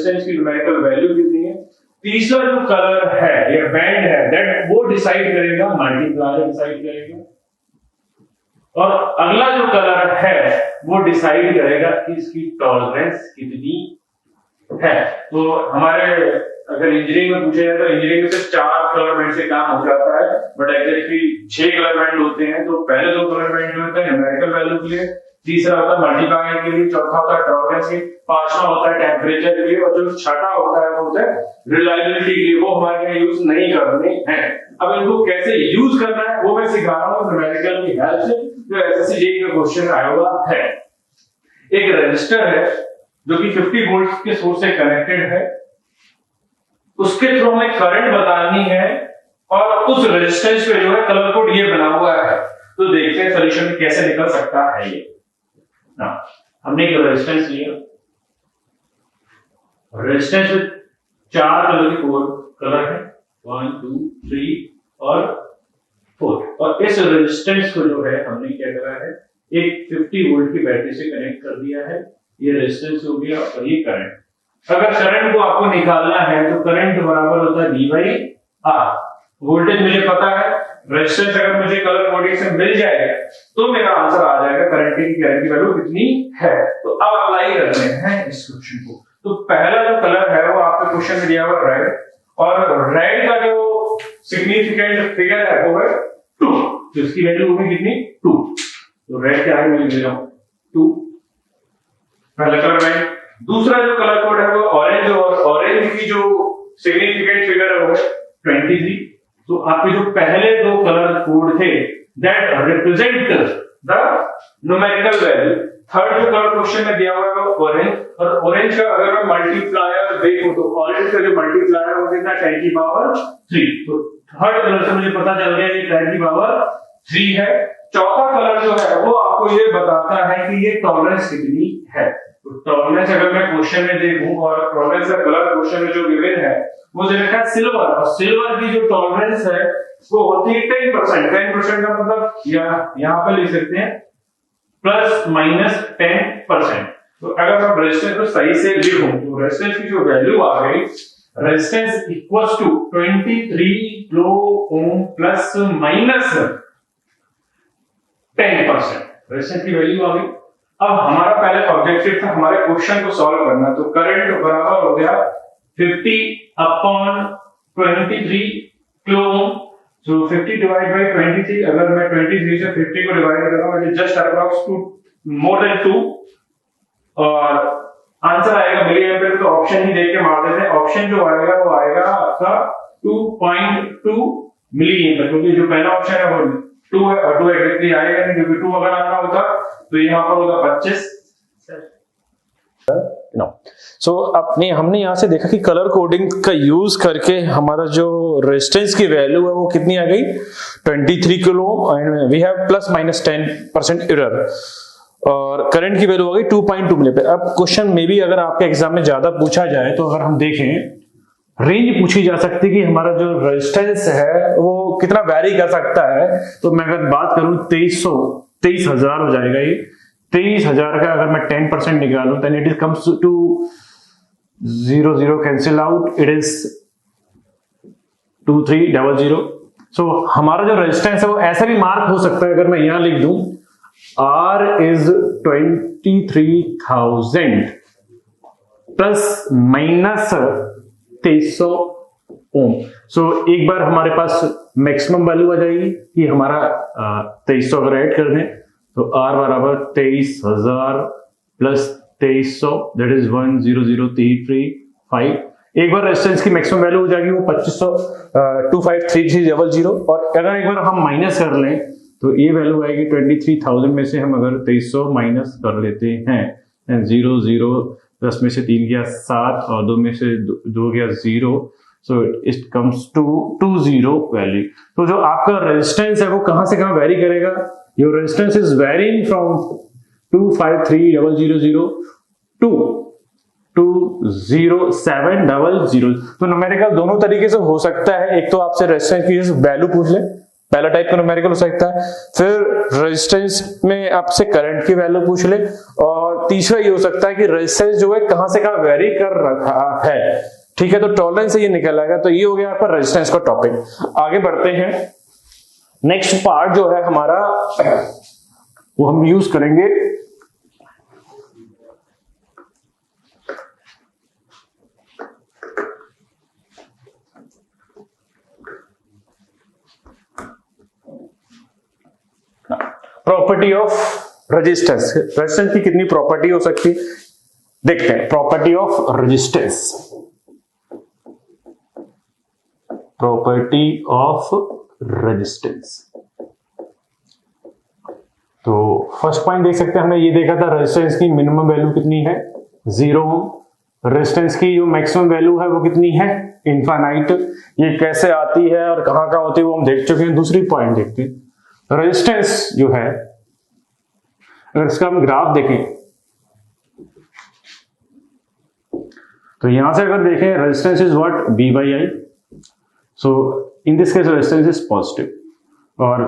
Resistance की numerical value कितनी है। तीसरा जो कलर है या बैंड है दैट वो डिसाइड करेगा, मल्टीप्लायर डिसाइड करेगा। और अगला जो कलर है वो डिसाइड करेगा कि इसकी टॉलरेंस कितनी है। तो हमारे अगर इंजीनियरिंग में पूछा जाए तो इंजीनियरिंग में से 4 कलर बैंड से काम हो जाता है, बट एग्जैक्टली 6 कलर बैंड होते हैं। तो पहले 2 कलर बैंड जो होता है न्यूमेरिकल वैल्यू के लिए, तीसरा होता है मल्टीप्लायर के लिए, चौथा होता है टॉलरेंस के, पांचवा होता है टेम्परेचर के लिए, और जो छठा होता है वो होता है रिलायबिलिटी के लिए। वो हमारे यहाँ यूज नहीं करने हैं। अब इनको कैसे यूज करना है वो मैं सिखा रहा हूँ न्यूमेरिकल की हेल्प से, जो एसएससी जेईई का क्वेश्चन आया हुआ है। एक रजिस्टर है जो कि 50 वोल्ट के सोर्स से कनेक्टेड है, उसके थ्रू हमें करंट बतानी है, और उस रेजिस्टेंस पे जो है कलर कोड ये बना हुआ है। तो देखते हैं सॉल्यूशन में कैसे निकल सकता है ये ना। हमने एक रेजिस्टेंस लिया, रेजिस्टेंस में 4 कलर के कलर है, 1 2 3 और 4। और इस रेजिस्टेंस को जो है हमने क्या करा है, एक 50 वोल्ट की बैटरी से कनेक्ट कर दिया है। ये रेजिस्टेंस हो गया और ये करंट। अगर करंट को आपको निकालना है तो करंट बराबर होता है V बाई R। वोल्टेज मुझे पता है, रेजिस्टेंस अगर मुझे कलर कोडिंग से मिल जाए तो मेरा आंसर आ जाएगा करंट की वैल्यू कितनी है। तो अब अप्लाई करते हैं इस क्वेश्चन को। तो पहला जो कलर है वो आपके क्वेश्चन में दिया हुआ रेड, और रेड का जो सिग्निफिकेंट फिगर है वो है 2, तो इसकी वैल्यू होगी कितनी 2। तो रेड क्या है मैं लिख रहा हूं 2, पहला कलर रेड। दूसरा जो कलर कोड है वो ऑरेंज, और ऑरेंज की जो सिग्निफिकेंट फिगर है वो है 23। तो आपके जो पहले 2 कलर कोड थे that represent the numerical value. Third जो कलर क्वेश्चन में दिया हुआ है वो ऑरेंज, और ऑरेंज का अगर मैं मल्टीप्लायर देखूं तो ऑरेंज का जो मल्टीप्लायर वो कितना 10 की पावर 3। तो थर्ड कलर से मुझे पता चल गया ये 10 की पावर 3 है। चौथा कलर जो है वो आपको ये बताता है कि ये टॉलरेंस कितनी है। तो टॉलरेंस अगर मैं क्वेश्चन में देखूं, और टॉलरेंस का कलर क्वेश्चन में जो गिवन है वो जो लिखा है सिल्वर, और सिल्वर की जो टॉलरेंस है वो होती है 10%। 10% का मतलब यहाँ पे लिख सकते हैं प्लस माइनस 10%। तो अगर मैं रेजिस्टेंस को सही से लिखूं तो रेजिस्टेंस की जो वैल्यू आ गई, resistance equals to 23 kilo ohm plus minus 10%। Resistance की वैल्यू आ गई। अब हमारा पहले ऑब्जेक्टिव था हमारे क्वेश्चन को सॉल्व करना। तो करंट बराबर हो गया 50/23 kilo ohm. So 50 divided by 23, अगर मैं 23 से 50 को डिवाइड कर रहा हूँ मुझे जस्ट अप्रॉक्स मोर देन 2, और आंसर आएगा मिली एम्पीयर। तो ऑप्शन ही देख के मार देते हैं। ऑप्शन जो आएगा वो आएगा आपका 2.2 मिली एम्पीयर, क्योंकि जो पहला ऑप्शन है वो 2 है, और 2 एग्जैक्टली आएगा नहीं, क्योंकि 2 अगर आना होता तो यहाँ पर होगा 25। नो सो अपने हमने यहाँ से देखा कि कलर कोडिंग का यूज करके हमारा जो रेजिस्टेंस की वैल्यू है वो कितनी आ गई 23 kilo, and we have plus minus 10% error, और करंट की वैल्यू आ गई 2.2 मिली एम्पीयर। अब क्वेश्चन में भी अगर आपके एग्जाम में ज्यादा पूछा जाए तो अगर हम देखें रेंज पूछी जा सकती है कि हमारा जो रेजिस्टेंस है वो कितना वैरी कर सकता है। तो मैं अगर बात करूं 23,000 हो जाएगा। ये 23,000 का अगर मैं 10% निकालूं then it is comes to 0 cancel out, it is 2300। So हमारा जो रेजिस्टेंस है वो ऐसा भी मार्क हो सकता है, अगर मैं यहां लिख दूं R इज 23,000 प्लस माइनस 2300 ओम। सो एक बार हमारे पास मैक्सिमम वैल्यू आ जाएगी कि हमारा 2300 अगर ऐड कर दें तो R बराबर 23,000 प्लस 2300 दैट इज 100,335। एक बार रेजिस्टेंस की मैक्सिमम वैल्यू हो जाएगी वो 2500 और अगर एक बार हम माइनस कर लें तो ये वैल्यू आएगी 23,000 में से हम अगर 2300 माइनस कर लेते हैं, 0 10 में से 3 गया 7 और 2 में से 2 गया 0, so it comes to 20 value. तो जो आपका रेजिस्टेंस है वो कहां से कहां वेरी करेगा, your resistance is varying from 253,000 to 20700। तो न्यूमेरिकल दोनों तरीके से हो सकता है। एक तो आपसे रेजिस्टेंस की वैल्यू पूछ ले, पहला टाइप का न्यूमेरिकल हो सकता है। फिर रेजिस्टेंस में आपसे करंट की वैल्यू पूछ ले, और तीसरा ये हो सकता है कि रेजिस्टेंस जो है कहां से कहां वेरी कर रहा है, ठीक है, तो टॉलरेंस से ये निकल आएगा। तो ये हो गया आपका रेजिस्टेंस का टॉपिक। आगे बढ़ते हैं, नेक्स्ट पार्ट जो है हमारा वो हम यूज करेंगे प्रॉपर्टी ऑफ रेजिस्टेंस। रेजिस्टेंस की कितनी प्रॉपर्टी हो सकती है देखते हैं। Property of resistance, property of resistance. तो फर्स्ट पॉइंट देख सकते हैं, हमने ये देखा था रेजिस्टेंस की मिनिमम वैल्यू कितनी है 0 ओम। रेजिस्टेंस की जो मैक्सिमम वैल्यू है वो कितनी है इनफाइनाइट। ये कैसे आती है और कहां कहां होती है वो हम देख चुके हैं। दूसरी पॉइंट देखते हैं, रेजिस्टेंस जो है अगर इसका हम ग्राफ देखें तो यहां से अगर देखें resistance is what B/I। So in this case resistance is positive. और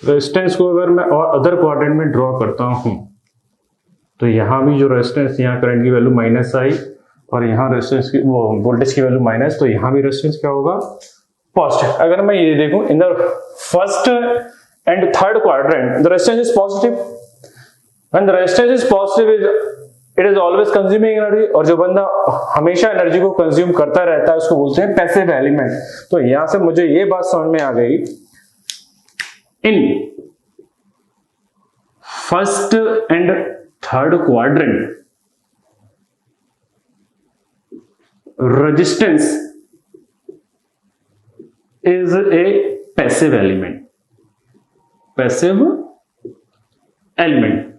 रेजिस्टेंस को अगर मैं और अदर क्वाड्रेंट में ड्रॉ करता हूं तो यहां भी जो रेजिस्टेंस, यहां करंट की वैल्यू -I और यहां रेजिस्टेंस की वो वोल्टेज की वैल्यू माइनस, तो यहां भी रेजिस्टेंस क्या होगा पॉजिटिव। अगर मैं ये देखूं in the first and third quadrant the resistance is positive. When the resistance is positive it is always consuming energy, और जो बंदा हमेशा एनर्जी को कंज्यूम करता रहता है उसको बोलते हैं पैसिव एलिमेंट। तो यहां से मुझे ये बात समझ में आ गई, in first and third quadrant resistance is a passive element, passive element.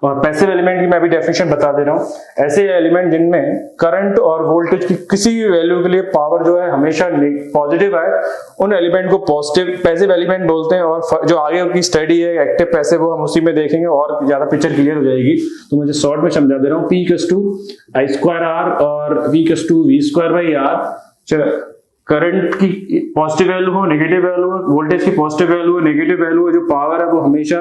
और पैसिव एलिमेंट की मैं भी डेफिनेशन बता दे रहा हूं, ऐसे एलिमेंट जिनमें करंट और वोल्टेज की किसी भी वैल्यू के लिए पावर जो है हमेशा पॉजिटिव है, उन एलिमेंट को पॉजिटिव पैसिव एलिमेंट बोलते हैं। और जो आगे की स्टडी है एक्टिव पैसिव, वो हम उसी में देखेंगे और ज्यादा पिक्चर क्लियर हो जाएगी। तो मुझे शॉर्ट में समझा दे रहा हूं, P=I²R और V=V²/R। करंट की पॉजिटिव वैल्यू हो, नेगेटिव वैल्यू हो, वोल्टेज की पॉजिटिव वैल्यू हो, नेगेटिव वैल्यू हो, जो पावर है वो हमेशा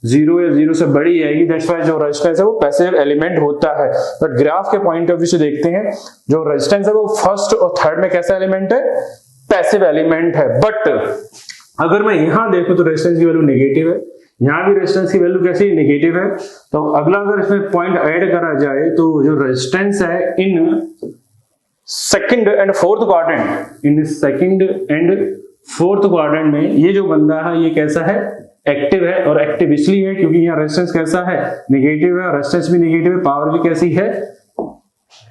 0 या 0 से बड़ी आएगी। दैट्स व्हाई जो रेजिस्टेंस है वो पैसिव एलिमेंट होता है। बट ग्राफ के पॉइंट ऑफ व्यू से देखते हैं, जो रेजिस्टेंस है वो फर्स्ट और थर्ड में कैसा एलिमेंट है, पैसिव एलिमेंट है। बट अगर मैं यहां देखूं तो रेजिस्टेंस की वैल्यू नेगेटिव है, यहां भी रेजिस्टेंस की वैल्यू कैसी नेगेटिव है। तो अगला अगर इसमें पॉइंट ऐड करा जाए तो जो रेजिस्टेंस है in second and fourth quadrant, in second and fourth quadrant में ये जो बंदा है ये कैसा है, एक्टिव है। और एक्टिव इसलिए है क्योंकि यहाँ रेजिस्टेंस कैसा है, नेगेटिव है, रेजिस्टेंस भी नेगेटिव है, पावर भी कैसी है,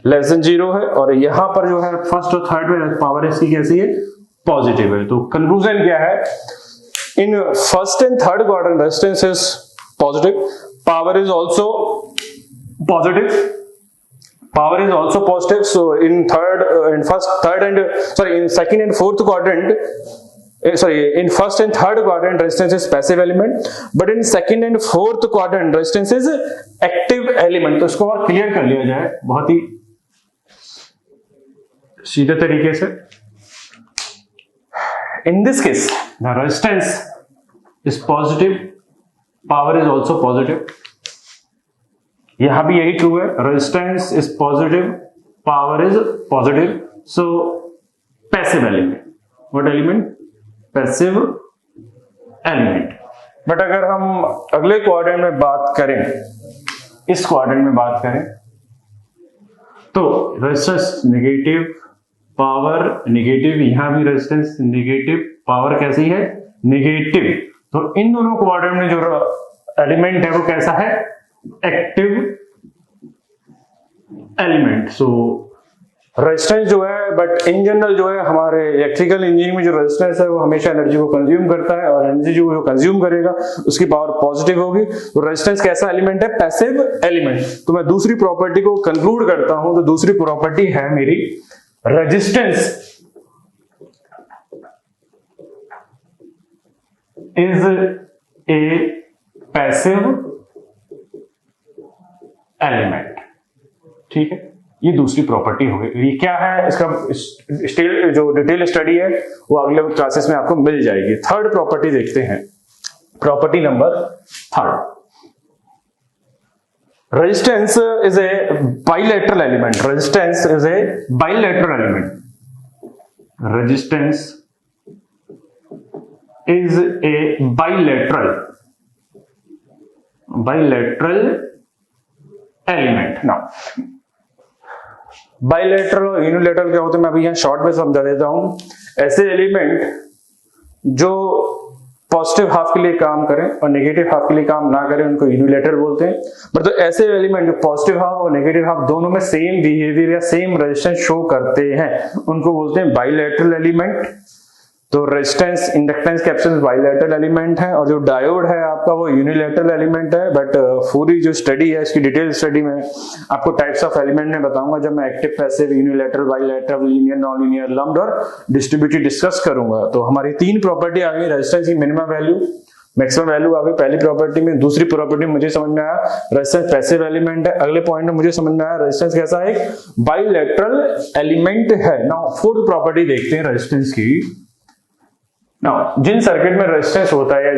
लेस देन 0 है। और यहां पर जो है फर्स्ट और थर्ड में पावर इसकी कैसी है, पॉजिटिव है। तो कंक्लूजन क्या है, in first and third quadrant resistance is positive, power is also positive, power is also positive. So in second and fourth quadrant, in first and third quadrant resistance is passive element, but in second and fourth quadrant resistance is active element. तो इसको और clear कर लिया जाए बहुत ही सीधे तरीके से। In this case the resistance is positive, power is also positive. यहां भी यही ट्रू है, resistance is positive, power is positive. So passive element, what element, passive element. But अगर हम अगले क्वाड्रेंट में बात करें, इस क्वाड्रेंट में बात करें तो रेजिस्टेंस नेगेटिव, पावर नेगेटिव, यहां भी रेजिस्टेंस नेगेटिव, पावर कैसी है, नेगेटिव। तो इन दोनों क्वाड्रेंट में जो एलिमेंट है वो कैसा है, एक्टिव एलिमेंट। सो रेजिस्टेंस जो है, बट इन जनरल जो है हमारे इलेक्ट्रिकल इंजीनियरिंग में जो रेजिस्टेंस है वो हमेशा एनर्जी को कंज्यूम करता है, और एनर्जी जो कंज्यूम करेगा उसकी पावर पॉजिटिव होगी। तो रेजिस्टेंस कैसा एलिमेंट है, पैसिव एलिमेंट। तो मैं दूसरी प्रॉपर्टी को कंक्लूड करता हूं, तो दूसरी प्रॉपर्टी है मेरी, resistance is a passive element. ठीक है, ये दूसरी प्रॉपर्टी हो गई। ये क्या है, इसका स्टिल जो डिटेल स्टडी है वो अगले क्लासेस में आपको मिल जाएगी। थर्ड प्रॉपर्टी देखते हैं, property number third. Resistance is a bilateral element. Resistance is a bilateral element. Resistance is a bilateral element. Now, bilateral और unilateral क्या होते हैं मैं अभी यहाँ शॉर्ट में समझा देता हूं। ऐसे एलिमेंट जो पॉजिटिव हाफ के लिए काम करें और नेगेटिव हाफ के लिए काम ना करें उनको यूनिलेटरल बोलते हैं। बट तो ऐसे एलिमेंट जो पॉजिटिव हाफ और नेगेटिव हाफ दोनों में सेम बिहेवियर या सेम रेजिस्टेंस शो करते हैं उनको बोलते हैं बाइलेटरल एलिमेंट। तो resistance inductance capacitance bilateral element है और जो डायोड है आपका वो यूनिलेटरल एलिमेंट है। बट पूरी जो स्टडी है इसकी डिटेल स्टडी में आपको टाइप्स ऑफ एलिमेंट में बताऊंगा जब मैं active passive unilateral bilateral linear non linear lumped और डिस्ट्रीब्यूटेड डिस्कस करूंगा। तो हमारी तीन प्रॉपर्टी आ गई, रेजिस्टेंस की मिनिमम वैल्यू मैक्सिमम वैल्यू आ गई पहली प्रॉपर्टी में। दूसरी प्रॉपर्टी मुझे समझ में आया रेजिस्टेंस पैसिव एलिमेंट है। अगले पॉइंट में मुझे समझ में आया रेजिस्टेंस कैसा है, एक बाइलेटरल एलिमेंट है। नाउ फोर्थ प्रॉपर्टी देखते हैं रेजिस्टेंस की। नाउ जिन सर्किट में रेजिस्टेंस होता है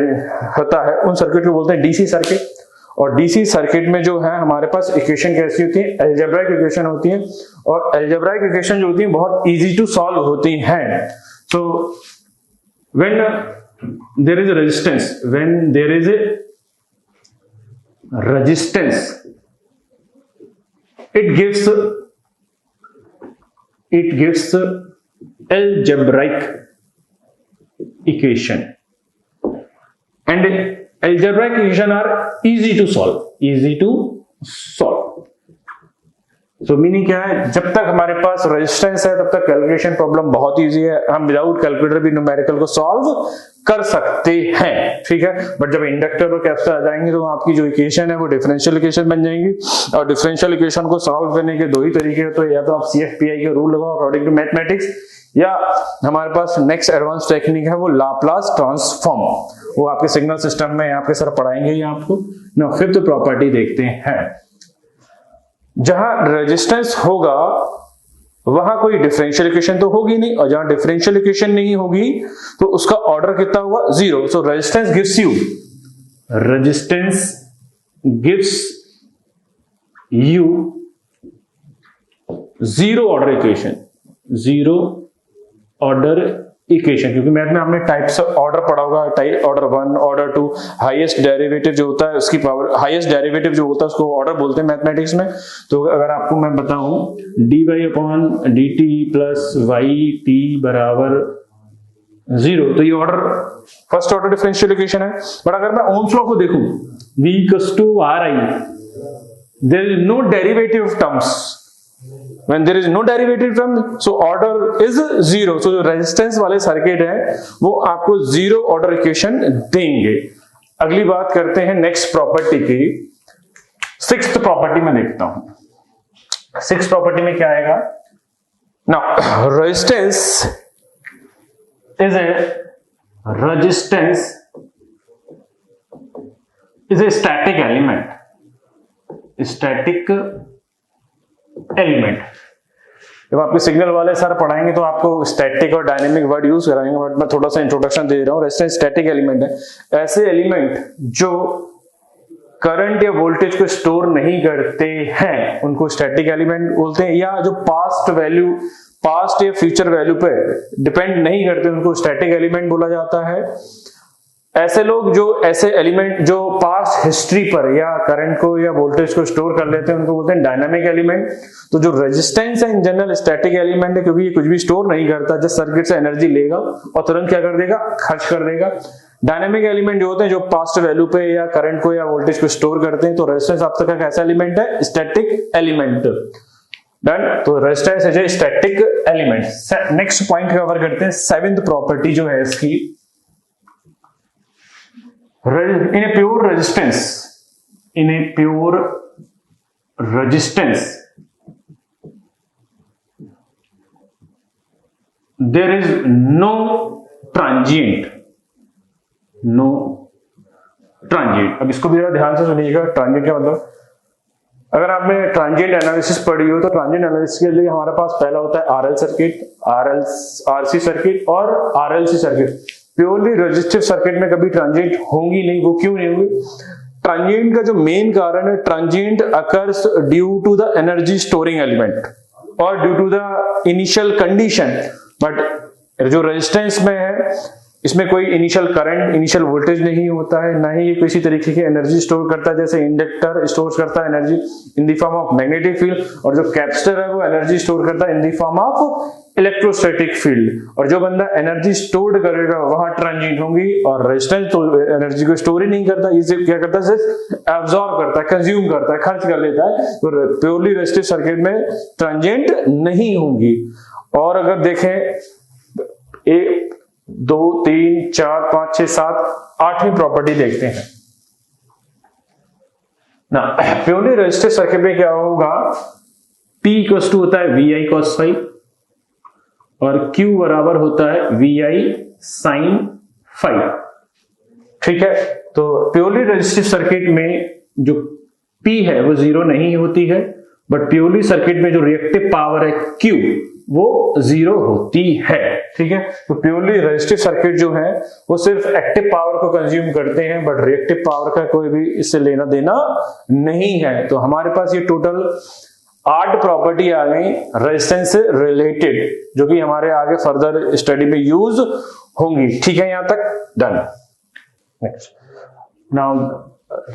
उन सर्किट को बोलते हैं डीसी सर्किट। और डीसी सर्किट में जो है हमारे पास इक्वेशन कैसी होती है, अलजेब्राइक इक्वेशन होती है। और अलजेब्राइक इक्वेशन जो होती है बहुत इजी टू सॉल्व होती हैं। तो when there is resistance, when there is a resistance, it gives algebraic equation and algebraic equation are easy to solve. So meaning क्या है, जब तक हमारे पास रेजिस्टेंस है तब तक कैलकुलेशन प्रॉब्लम बहुत इजी है, हम विदाउट कैलकुलेटर भी न्यूमेरिकल को सॉल्व कर सकते हैं, ठीक है। बट जब इंडक्टर और कैपेसिटर आ जाएंगे तो आपकी जो इक्वेशन है वो डिफरेंशियल इक्वेशन बन जाएंगी। और डिफरेंशियल इक्वेशन को सॉल्व करने के दो ही तरीके हैं, तो या तो आप CFPI के रूल लगाओ अकॉर्डिंग टू मैथमेटिक्स, या हमारे पास नेक्स्ट एडवांस टेक्निक है वो लाप्लास ट्रांसफॉर्म, वो आपके सिग्नल सिस्टम में आपके सर पढ़ाएंगे ही आपको। ना फिफ्थ प्रॉपर्टी देखते हैं, जहां रेजिस्टेंस होगा वहां कोई डिफरेंशियल इक्वेशन तो होगी नहीं, और जहां डिफरेंशियल इक्वेशन नहीं होगी तो उसका ऑर्डर कितना होगा, zero. So resistance gives you zero order equation, क्योंकि मैथ में हमने टाइप्स ऑफ ऑर्डर पढ़ा होगा, ऑर्डर 1, ऑर्डर 2, हाईएस्ट डेरिवेटिव जो होता है उसकी पावर, हाईएस्ट डेरिवेटिव जो होता है उसको ऑर्डर बोलते हैं मैथमेटिक्स में। तो अगर आपको मैं बताऊं dy/dt प्लस yt बराबर 0, तो ये order first order differential equation है। बट अगर मैं ओम्स लॉ को देखूं v = ri, there is no derivative terms, when there is no derivative term, so order is 0। so जो रेजिस्टेंस वाले सर्किट है वो आपको जीरो ऑर्डर इक्वेशन देंगे। अगली बात करते हैं नेक्स्ट प्रॉपर्टी की, सिक्स्थ प्रॉपर्टी में देखता हूं। सिक्स्थ प्रॉपर्टी में क्या आएगा, now resistance is a static element. जब आपके सिग्नल वाले सर पढ़ाएंगे तो आपको स्टैटिक और डायनेमिक वर्ड यूज कराएंगे, बट मैं थोड़ा सा इंट्रोडक्शन दे रहा हूं। रेजिस्टेंस स्टैटिक एलिमेंट है, ऐसे एलिमेंट जो करंट या वोल्टेज को स्टोर नहीं करते हैं उनको स्टैटिक एलिमेंट बोलते हैं, या जो पास्ट या फ्यूचर वैल्यू पे डिपेंड नहीं करते उनको स्टैटिक एलिमेंट बोला जाता है। ऐसे लोग जो ऐसे एलिमेंट जो पास्ट हिस्ट्री पर या करंट को या वोल्टेज को स्टोर कर लेते हैं उनको बोलते हैं डायनामिक एलिमेंट। तो जो रेजिस्टेंस है इन जनरल स्टैटिक एलिमेंट है, क्योंकि ये कुछ भी स्टोर नहीं करता, जस्ट सर्किट से एनर्जी लेगा और तुरंत क्या कर देगा, खर्च कर देगा। डायनामिक एलिमेंट जो होते हैं जो पास्ट वैल्यू पे या करंट को या वोल्टेज को स्टोर करते हैं। तो रेजिस्टेंस आप तक कैसा एलिमेंट है, स्टैटिक एलिमेंट। डन, तो resistance is a static element. Next point cover करते हैं, सेवेंथ प्रॉपर्टी जो है इसकी, in a pure resistance there is no transient। अब इसको भी जरा ध्यान से सुनिएगा, ट्रांजिएंट का मतलब अगर आपने ट्रांजिएंट एनालिसिस पढ़ी हो तो ट्रांजिएंट एनालिसिस के लिए हमारे पास पहला होता है आरएल सर्किट, आरसी सर्किट और RLC circuit. Purely resistive circuit में कभी ट्रांजिएंट होंगी नहीं। वो क्यों नहीं होंगी? ट्रांजिएंट का जो मेन कारण है, transient occurs due to the energy storing element और due to the initial condition. But जो रेजिस्टेंस में है इसमें कोई इनिशियल करंट, इनिशियल वोल्टेज नहीं होता है, ना ही ये किसी तरीके की एनर्जी स्टोर करता है। जैसे इंडक्टर स्टोर करता है energy in the form of magnetic field, और जो कैपेसिटर है वो एनर्जी स्टोर करता है in the form of electrostatic field. और जो बंदा एनर्जी स्टोर करेगा वहां ट्रांजिएंट होंगी, और रेजिस्टेंस तो एनर्जी को स्टोर ही नहीं करता, इसे क्या करता है, सिर्फ एब्जॉर्ब करता है, कंज्यूम करता है, खर्च कर लेता है। तो प्योरली रेजिस्टिव सर्किट में ट्रांजिएंट नहीं होंगी। और अगर देखें 1 2 3 4 5 6 7 8वीं प्रॉपर्टी देखते हैं ना। प्योरली रेजिस्टिव सर्किट में क्या होगा, P इक्वल टू होता है VI cos phi और Q बराबर होता है VI sin phi। ठीक है, तो प्योरली रेजिस्टिव सर्किट में जो P है वो 0 नहीं होती है, बट प्योरली सर्किट में जो रिएक्टिव पावर है Q वो 0 होती है। ठीक है, तो प्योरली रेजिस्टिव सर्किट जो है वो सिर्फ एक्टिव पावर को कंज्यूम करते हैं, बट रिएक्टिव पावर का कोई भी इससे लेना देना नहीं है। तो हमारे पास ये टोटल 8 प्रॉपर्टी आ गई रेजिस्टेंस से रिलेटेड, जो कि हमारे आगे फर्दर स्टडी में यूज होंगी। ठीक है, यहां तक डन। नेक्स्ट, नाउ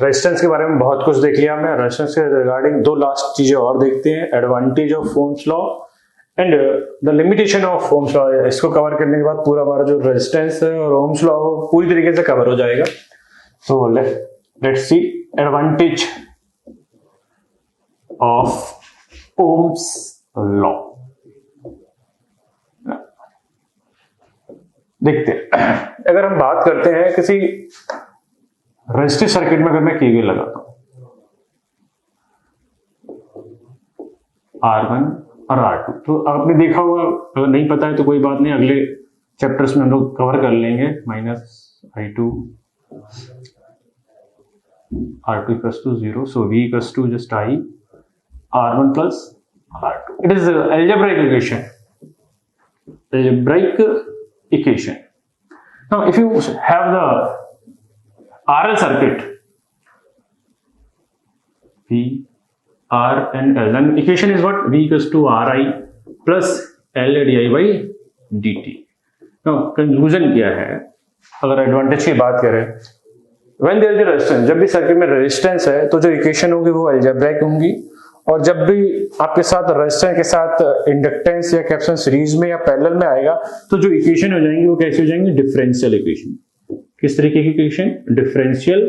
रेजिस्टेंस के बारे में बहुत कुछ देख लिया हमने। रेजिस्टेंस के रिगार्डिंग 2 लास्ट चीजें और देखते हैं, advantage of Ohm's law and the limitation of Ohm's law. इसको कवर करने के बाद पूरा हमारा जो रेजिस्टेंस है और ओम्स लॉ पूरी तरीके से कवर हो जाएगा। So let's see advantage of Ohm's law. देखते हैं, अगर हम बात करते हैं किसी रेजिस्टिव सर्किट में, अगर मैं केवीएल लगाता हूं R1 और R2, तो आपने देखा होगा, अगर नहीं पता है तो कोई बात नहीं, अगले चैप्टर्स में हम लोग कवर कर लेंगे। -I2 R2 equals to 0, so V equals to just I R1 plus R2। It is algebraic equation, algebraic equation. Now if you have the RL circuit, V R and L, then equation is what? V equals to Ri plus L di by dt. Now conclusion क्या है, अगर advantage की बात करें, when there is a resistance, जब भी circuit में resistance है तो जो इक्वेशन होंगी वो अलजेब्रिक होंगी, और जब भी आपके साथ रेजिस्टेंस के साथ इंडक्टेंस या कैपेसिटेंस सीरीज में या पैरेलल में आएगा तो जो इक्वेशन हो जाएंगी वो कैसे हो जाएंगी, डिफरेंशियल इक्वेशन। किस तरीके की equation? Differential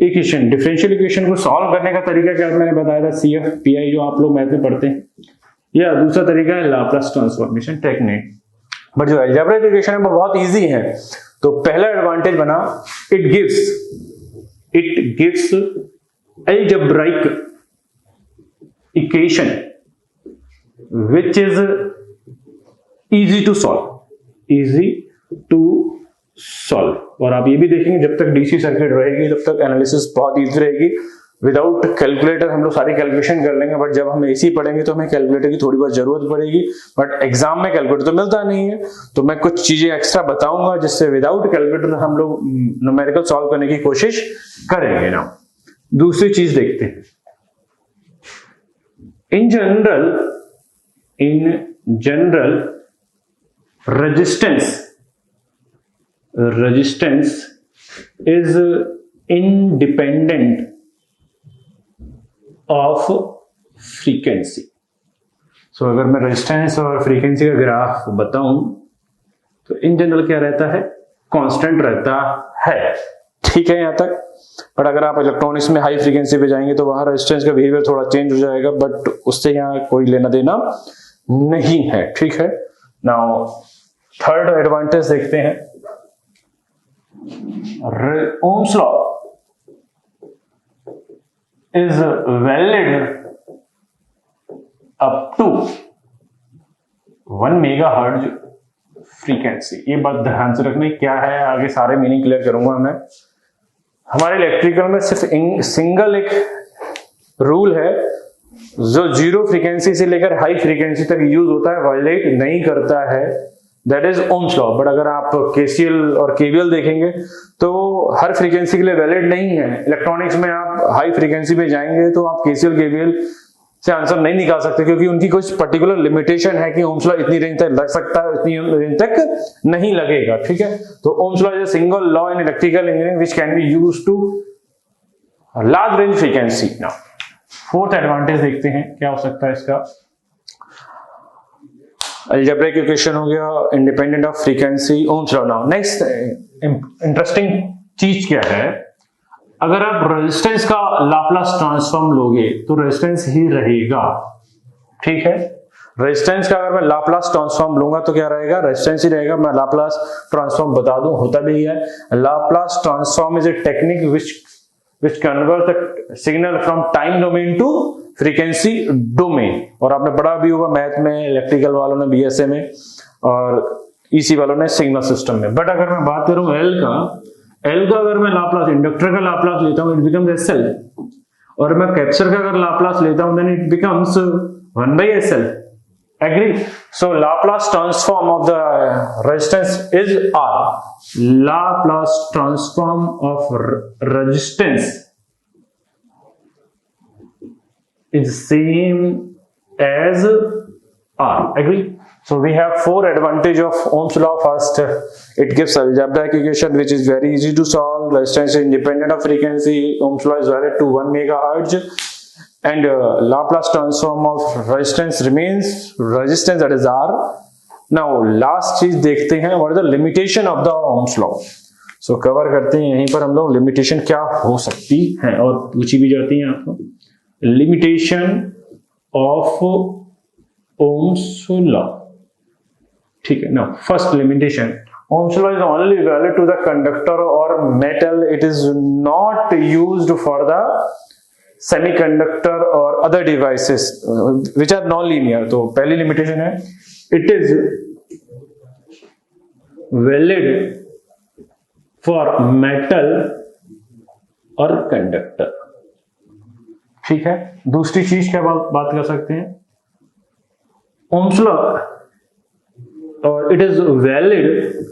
equation. Differential equation को सॉल्व करने का तरीका क्या मैंने बताया था, CFPI जो आप लोग मैथ में पढ़ते हैं, या दूसरा तरीका है लाप्लास ट्रांसफॉर्मेशन टेक्निक। बट जो अलजेब्रिक इक्वेशन है वो बहुत इजी है। तो पहला एडवांटेज बना, it gives algebraic equation which is easy to solve. और आप ये भी देखेंगे जब तक डीसी सर्किट रहेगी तब तक एनालिसिस बहुत इजी रहेगी। विदाउट कैलकुलेटर हम लोग सारी कैलकुलेशन कर लेंगे, बट जब हम एसी पढ़ेंगे तो हमें कैलकुलेटर की थोड़ी बहुत जरूरत पड़ेगी। बट एग्जाम में कैलकुलेटर तो मिलता नहीं है, तो मैं कुछ चीजें एक्स्ट्रा बताऊंगा जिससे विदाउट कैलकुलेटर हम लोग न्यूमेरिकल सॉल्व करने की कोशिश करेंगे ना। दूसरी चीज देखते हैं, in general resistance is independent of frequency। सो अगर मैं रेजिस्टेंस और फ्रीक्वेंसी का ग्राफ बताऊं तो इन जनरल क्या रहता है, कांस्टेंट रहता है। ठीक है यहां तक। बट अगर आप इलेक्ट्रॉनिक्स में हाई फ्रीक्वेंसी पे जाएंगे तो वहां रेजिस्टेंस का बिहेवियर थोड़ा चेंज हो जाएगा, बट उससे यहाँ कोई लेना देना नहीं है। ठीक है, नाउ थर्ड एडवांटेज देखते हैं, Ohm's law is valid up to 1 megahertz frequency. ये बात ध्यान से रखना, क्या है आगे सारे मीनिंग क्लियर करूंगा मैं। हमारे इलेक्ट्रिकल में सिर्फ सिंगल एक रूल है जो जीरो फ्रीक्वेंसी से लेकर हाई फ्रीक्वेंसी तक यूज होता है वायलेट नहीं करता है, that is Ohm's law. But अगर आप केसीएल और केवीएल देखेंगे तो हर फ्रीक्वेंसी के लिए वैलिड नहीं है। इलेक्ट्रॉनिक्स में आप हाई फ्रीक्वेंसी पे जाएंगे तो आप केसीएल केवीएल से आंसर नहीं निकाल सकते, क्योंकि उनकी कुछ पर्टिकुलर लिमिटेशन है कि ओम्स लॉ इतनी रेंज तक लग सकता है, इतनी रेंज तक नहीं लगेगा। ठीक है, तो Ohm's law is a single law in electrical engineering which can be used to large range frequency. Now fourth advantage देखते हैं क्या हो सकता है इसका। अलजेब्रिक इक्वेशन हो गया, independent of frequency, Ohm's law. Now next interesting चीज क्या है, अगर आप रेजिस्टेंस का लाप्लास ट्रांसफॉर्म लोगे तो रेजिस्टेंस ही रहेगा। ठीक है, रेजिस्टेंस का अगर मैं लाप्लास ट्रांसफॉर्म लूंगा तो क्या रहेगा, रेजिस्टेंस ही रहेगा। मैं लाप्लास ट्रांसफॉर्म बता दूं, होता भी है। Laplace transform is a technique which converts the signal from time domain to frequency domain। और आपने पढ़ा भी होगा मैथ में, इलेक्ट्रिकल वालों ने बीएसए में और ईसी वालों ने सिग्नल सिस्टम में। बट अगर मैं बात करूं एल का अगर मैं लाप्लास इंडक्टर का लाप्लास लेता हूं, इट बिकम्स एसएल। और मैं कैपेसिटर का अगर लाप्लास लेता हूं, then it becomes 1/SL। Agree? So Laplace transform of the resistance is R. Laplace transform of resistance is same as R. Agree? So we have four advantage of Ohm's law. First, it gives algebraic equation which is very easy to solve. Resistance is independent of frequency. Ohm's law is valid to 1 megahertz. And Laplace transform of resistance remains resistance, that is R. Now last चीज देखते हैं, what is the limitation of the Ohm's law। So cover करते हैं यहीं पर हम लोग limitation क्या हो सकती है और पूछी भी जाती है आपको। Limitation of Ohm's law। ठीक है, now first limitation, Ohm's law is only valid to the conductor or metal. It is not used for the semiconductor or other devices which are non-linear। तो पहली लिमिटेशन है, it is valid for metal और conductor. ठीक है, दूसरी चीज क्या बात कर सकते हैं, Ohm's law और it is valid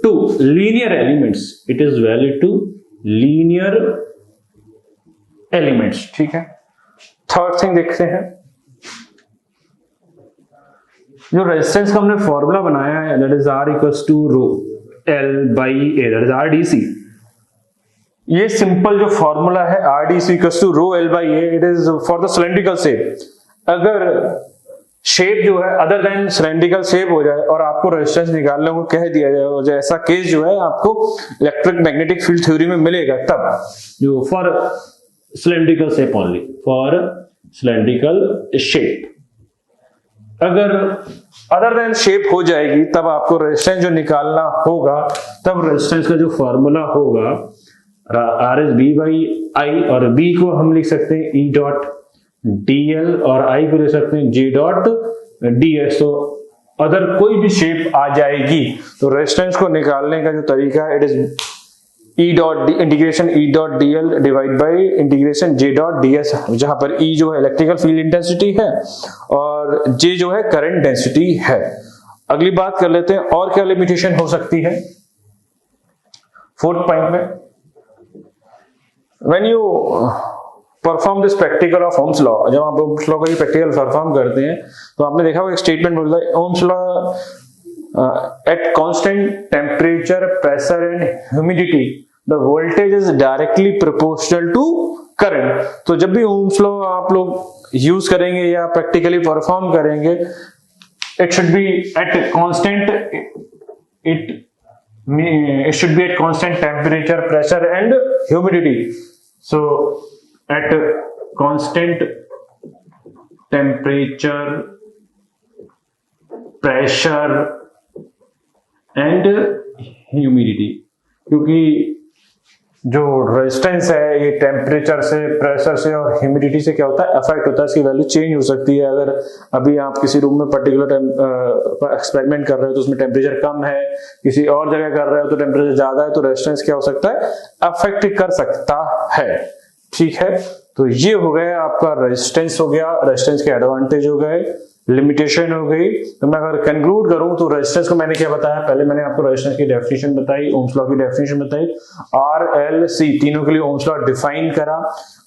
to linear elements। it is valid to linear elements। ठीक है, थर्ड थिंग देखते हैं, जो रेजिस्टेंस का हमने फॉर्मूला बनाया है, that is R equals to rho L by A, that is RDC। ये सिंपल जो फॉर्मूला है RDC equals to rho L by A, it is for the cylindrical shape. अगर शेप जो है अदर देन सिलेंड्रिकल शेप हो जाए और आपको रेजिस्टेंस निकालने को कह दिया जाए, और ऐसा केस जो है आपको इलेक्ट्रिक मैग्नेटिक फील्ड थ्योरी में मिलेगा, तब जो for cylindrical shape only, for cylindrical shape, अगर अदर देन शेप हो जाएगी तब आपको रेजिस्टेंस जो निकालना होगा, तब रेजिस्टेंस का जो फॉर्मूला होगा R is B by I, और B को हम लिख सकते हैं E डॉट DL और I को लिख सकते हैं J डॉट DS। तो अगर कोई भी शेप आ जाएगी तो रेजिस्टेंस को निकालने का जो तरीका है, it is E dot integration E dot DL divide by integration J dot DS, जहां पर E जो है इलेक्ट्रिकल फील्ड इंटेंसिटी है और J जो है करंट डेंसिटी है। अगली बात कर लेते हैं और क्या लिमिटेशन हो सकती है। फोर्थ पॉइंट में, when you perform this practical of Ohm's law, जब आप ओम्स लॉ का ये प्रैक्टिकल परफॉर्म करते हैं तो आपने देखा होगा एक स्टेटमेंट बोलता है, Ohm's law at constant temperature, pressure and humidity the voltage is directly proportional to current। तो जब भी ओम्स लॉ आप लोग यूज करेंगे या प्रैक्टिकली परफॉर्म करेंगे, it should be at constant it should be at constant temperature, pressure and humidity। So at constant temperature, pressure and humidity, क्योंकि जो रेजिस्टेंस है ये टेम्परेचर से, प्रेशर से और ह्यूमिडिटी से क्या होता है, अफेक्ट होता है, इसकी वैल्यू चेंज हो सकती है। अगर अभी आप किसी रूम में पर्टिकुलर एक्सपेरिमेंट कर रहे हो तो उसमें टेम्परेचर कम है, किसी और जगह कर रहे हो तो टेम्परेचर ज्यादा है, तो रेजिस्टेंस क्या हो सकता है, अफेक्ट कर सकता है। ठीक है, तो ये हो गया आपका रेजिस्टेंस हो गया, रेजिस्टेंस के एडवांटेज हो गए, लिमिटेशन हो गई। तो मैं अगर कंक्लूड करूं तो रेजिस्टेंस को मैंने क्या बताया, पहले मैंने आपको रेजिस्टेंस की डेफिनेशन बताई, ओम्स लॉ की डेफिनेशन बताई, आर एल सी तीनों के लिए ओम्स लॉ डिफाइन करा,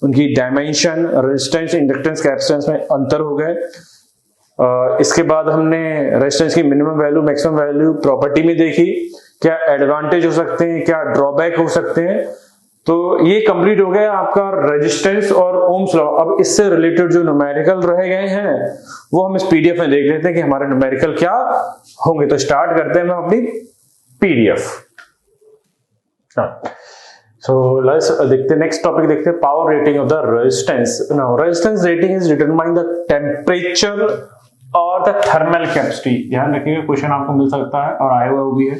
उनकी डायमेंशन, रेजिस्टेंस, इंडक्टेंस, कैपेसिटेंस में अंतर हो गए। इसके बाद हमने रेजिस्टेंस की minimum value, maximum value property में देखी, क्या एडवांटेज हो सकते हैं, क्या ड्रॉबैक हो सकते हैं। तो ये कंप्लीट हो गया आपका रेजिस्टेंस और ओम्स लॉ। अब इससे रिलेटेड जो न्यूमेरिकल रह गए हैं वो हम इस पीडीएफ में देख लेते हैं कि हमारे न्यूमेरिकल क्या होंगे। तो स्टार्ट करते हैं हम अपनी पीडीएफ। सो लेट्स देखते हैं नेक्स्ट टॉपिक, देखते हैं power rating of the resistance. Now resistance rating is determine the temperature और द थर्मल कैपेसिटी। ध्यान रखिएगा, क्वेश्चन आपको मिल सकता है और आया हुआ भी है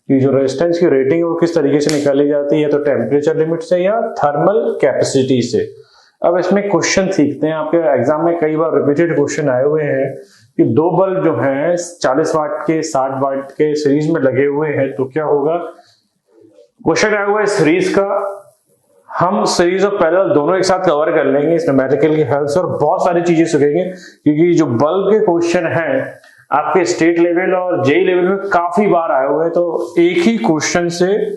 कि जो रेजिस्टेंस की रेटिंग है वो किस तरीके से निकाली जाती है, तो टेम्परेचर लिमिट से या थर्मल कैपेसिटी से। अब इसमें क्वेश्चन सीखते हैं, आपके एग्जाम में कई बार रिपीटेड क्वेश्चन आए हुए हैं कि दो बल्ब जो हैं 40 वाट के 60 वाट के सीरीज में लगे हुए हैं, तो क्या होगा। क्वेश्चन आया हुआ है सीरीज का, हम सीरीज और पैरेलल दोनों एक साथ कवर कर लेंगे इस न्यूमेरिकल की हेल्प से और बहुत सारी चीजें सीखेंगे, क्योंकि जो बल्ब के क्वेश्चन हैं आपके स्टेट लेवल और जेई लेवल में काफी बार आए हुए हैं, तो एक ही क्वेश्चन से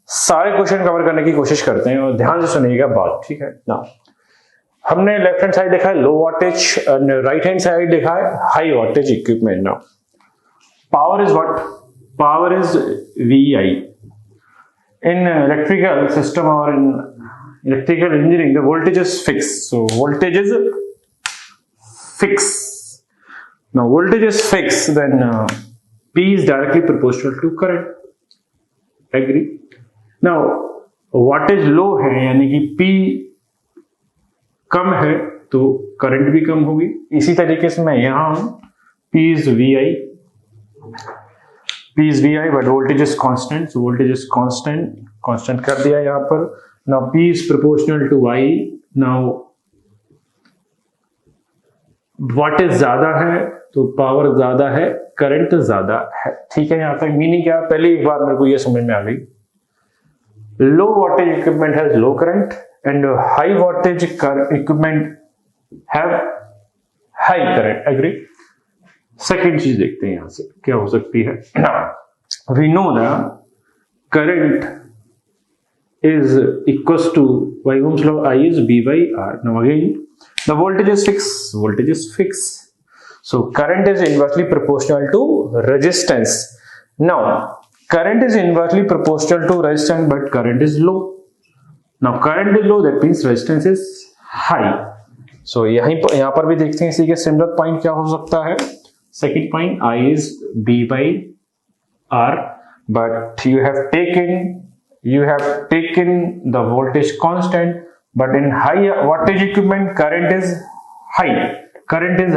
सारे क्वेश्चन कवर करने की कोशिश करते हैं और ध्यान से सुनिएगा बात, ठीक है ना। हमने लेफ्ट हैंड साइड देखा है लो वॉटेज, राइट हैंड साइड देखा है high wattage equipment. Now power is what, power is VI in electrical system or in electrical engineering the voltage is fixed. So voltage is fixed. Now voltage is fixed, then P is directly proportional to current. Agree? Now wattage low है यानी कि P कम है तो current भी कम होगी। इसी तरीके से मैं यहाँ हूं, P is VI but voltage is constant, so voltage is constant कर दिया यहाँ पर। Now P is proportional to I. Now wattage ज्यादा है तो पावर ज्यादा है, करंट ज्यादा है, ठीक है। यहाँ तक मीनिंग क्या, पहले एक बार मेरे को ये समझ में आ गई, low wattage equipment has low current and high wattage equipment have high current. Agree. Second चीज देखते हैं यहां से क्या हो सकती है। We know the current is equals to by Ohm's law I is B by R. Now again the voltage is fixed, so current is inversely proportional to resistance. Now current is inversely proportional to resistance but current is low. Now current is low, that means resistance is high. So यहाँ पर भी देखते हैं इसी के similar point क्या हो सकता है। Second point I is B by R but you have taken the voltage constant, but in high wattage equipment current is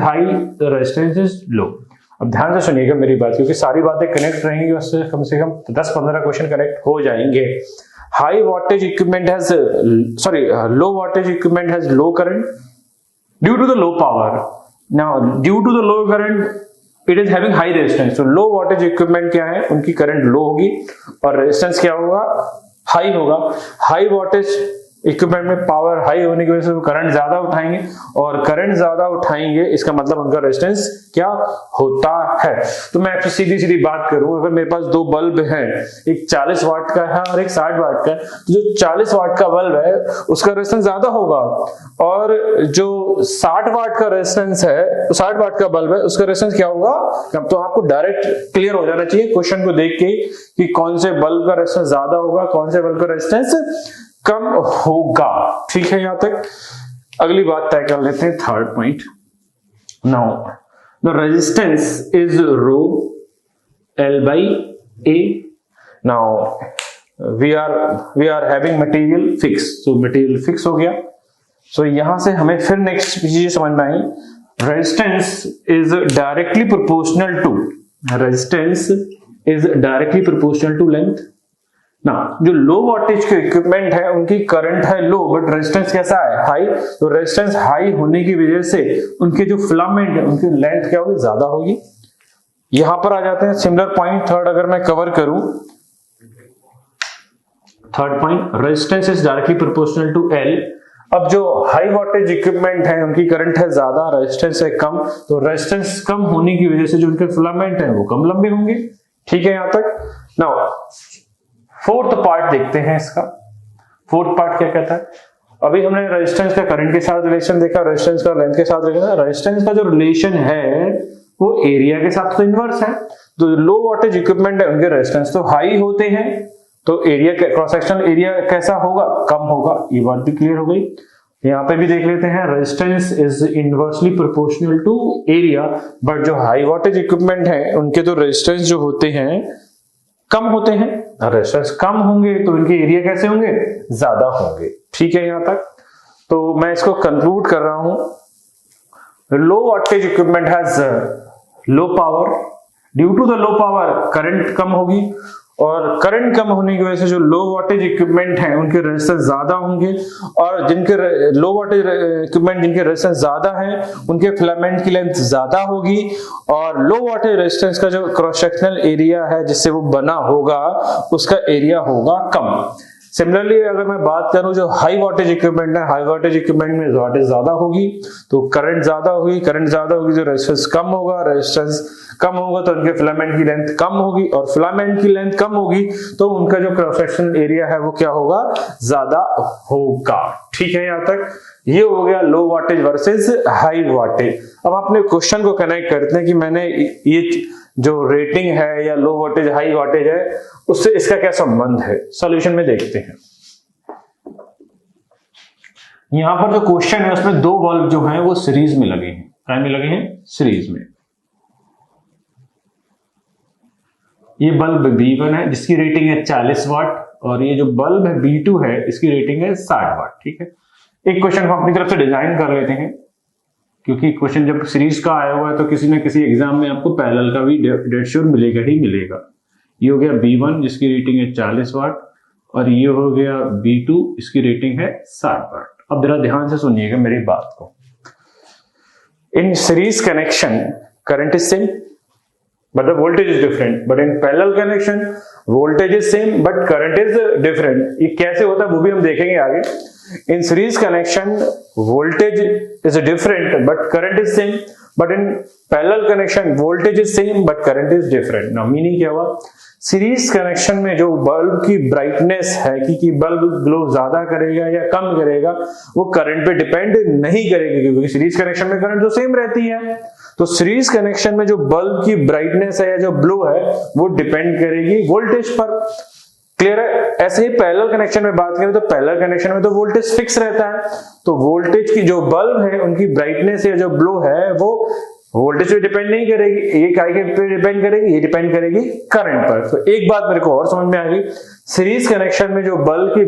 high, the resistance is low. अब ध्यान से सुनिएगा मेरी बात, क्योंकि सारी बातें कनेक्ट रहेंगी, उससे कम से कम 10-15 क्वेश्चन कनेक्ट हो जाएंगे। High wattage equipment has low wattage equipment has low current due to the low power. Now due to the low current it is having high resistance. तो लो वॉटेज इक्विपमेंट क्या है, उनकी current लो होगी और resistance क्या होगा, high होगा। High wattage equipment में पावर हाई होने की वजह से वो करंट ज्यादा उठाएंगे और करंट ज्यादा उठाएंगे इसका मतलब उनका रेजिस्टेंस क्या होता है। तो मैं आपसे सीधी सीधी बात करूं, अगर मेरे पास दो बल्ब हैं, एक 40 वाट का है और एक 60 वाट का है, तो जो 40 वाट का बल्ब है उसका रेजिस्टेंस ज्यादा होगा और जो 60 वाट का रेजिस्टेंस है, 60 वाट का बल्ब है, उसका रेजिस्टेंस क्या होगा। तो आपको डायरेक्ट क्लियर हो जाना चाहिए क्वेश्चन को देख के कि कौन से बल्ब का रेजिस्टेंस ज्यादा होगा, कौन से बल्ब का रेजिस्टेंस कम होगा, ठीक है। यहां तक अगली बात तय कर लेते हैं, third point. Now the resistance is rho L by A. Now we are having material fix, तो मटेरियल फिक्स हो गया। सो यहां से हमें फिर नेक्स्ट चीज समझ में आई, resistance is directly proportional to length. ना जो लो वोल्टेज के इक्विपमेंट है उनकी करंट है लो बट रेजिस्टेंस कैसा है, हाई। तो रेजिस्टेंस हाई होने की वजह से उनके जो फिलामेंट है उनकी लेंथ क्या होगी, ज्यादा होगी। यहां पर आ जाते हैं सिमिलर पॉइंट थर्ड, अगर मैं कवर करूं third point, resistance is directly proportional to L अब जो हाई वोल्टेज इक्विपमेंट है उनकी करंट है ज्यादा, रेजिस्टेंस है कम, तो रेजिस्टेंस कम होने की वजह से जो उनके फिलामेंट है वो कम लंबे होंगे। ठीक है, यहां तक। नाउ फोर्थ पार्ट देखते हैं इसका। फोर्थ पार्ट क्या कहता है? अभी हमने रेजिस्टेंस का करंट के साथ रिलेशन देखा, रेजिस्टेंस का लेंथ के साथ देखा। रेजिस्टेंस का जो रिलेशन है वो एरिया के साथ तो इनवर्स है। तो लो वोल्टेज इक्विपमेंट है उनके रेजिस्टेंस तो हाई होते हैं, तो एरिया क्रॉस सेक्शनल एरिया कैसा होगा? कम होगा। ये बात भी क्लियर हो गई। यहाँ पे भी देख लेते हैं, resistance is inversely proportional to area, but जो हाई वोल्टेज इक्विपमेंट है उनके तो रेजिस्टेंस जो होते हैं कम होते हैं। रेजिस्टेंस कम होंगे तो इनके एरिया कैसे होंगे? ज्यादा होंगे। ठीक है, यहां तक। तो मैं इसको कंक्लूड कर रहा हूं। Low voltage equipment has low power, due to the low power current कम होगी, और करंट कम होने की वजह से जो लो वोल्टेज इक्विपमेंट हैं उनके रेजिस्टेंस ज्यादा होंगे, और जिनके लो वोल्टेज इक्विपमेंट जिनके रेजिस्टेंस ज्यादा है उनके फिलामेंट की लेंथ ज्यादा होगी, और लो वोल्टेज रेजिस्टेंस का जो क्रॉस सेक्शनल एरिया है जिससे वो बना होगा उसका एरिया होगा कम। सिमिलरली अगर मैं बात करूं जो हाई वोल्टेज इक्विपमेंट है, हाई वोल्टेज इक्विपमेंट में वोल्टेज ज्यादा होगी तो करंट ज्यादा होगी, करंट ज्यादा होगी तो रेजिस्टेंस कम होगा, रेजिस्टेंस कम होगा तो उनके फिलामेंट की लेंथ कम होगी, और फिलामेंट की लेंथ कम होगी तो उनका जो क्रॉस सेक्शनल एरिया है वो क्या होगा? ज्यादा होगा। ठीक है, यहां तक। ये हो गया low voltage versus high voltage. अब अपने क्वेश्चन को कनेक्ट करते हैं कि मैंने ये जो रेटिंग है या लो वोल्टेज हाई वोल्टेज है उससे इसका क्या संबंध है, सॉल्यूशन में देखते हैं। यहां पर जो क्वेश्चन है उसमें दो बल्ब जो हैं वो सीरीज में लगे हैं। क्या में लगे हैं? सीरीज में। ये बल्ब B1 है जिसकी रेटिंग है 40 वाट, और ये जो बल्ब है B2 है इसकी रेटिंग है 60 वाट। ठीक है, एक क्वेश्चन को अपनी तरफ से डिजाइन कर लेते हैं, क्योंकि क्वेश्चन जब सीरीज का आया हुआ है तो किसी न किसी एग्जाम में आपको पैरेलल का भी डेड श्योर मिलेगा ही मिलेगा। ये हो गया B1 जिसकी रेटिंग है 40 वाट, और ये हो गया B2 इसकी रेटिंग है 60 वाट। अब जरा ध्यान से सुनिएगा मेरी बात को। In series connection current is same but the voltage is different, but in parallel connection voltage is same but current is different। ये कैसे होता है वो भी हम देखेंगे आगे। in series connection voltage is different but current is same, but in parallel connection voltage is same but current is different। now meaning क्या हुआ? सीरीज कनेक्शन में जो बल्ब की ब्राइटनेस है कि बल्ब ग्लो ज्यादा करेगा या कम करेगा वो करंट पे डिपेंड नहीं करेगी, क्योंकि सीरीज कनेक्शन में करंट तो सेम रहती है। तो सीरीज कनेक्शन में जो बल्ब की ब्राइटनेस है या जो ग्लो है वो डिपेंड करेगी वोल्टेज पर। क्लियर है? ऐसे ही पैरेलल कनेक्शन में बात करें तो पैरेलल कनेक्शन में तो वोल्टेज फिक्स रहता है, तो वोल्टेज की जो बल्ब है उनकी ब्राइटनेस या जो ग्लो है वो वोल्टेज पे डिपेंड नहीं करेगी। ये काय के पे डिपेंड करेगी? ये डिपेंड करेगी करंट पर। तो एक बात मेरे को और समझ में आ गई, सीरीज कनेक्शन में जो बल्ब की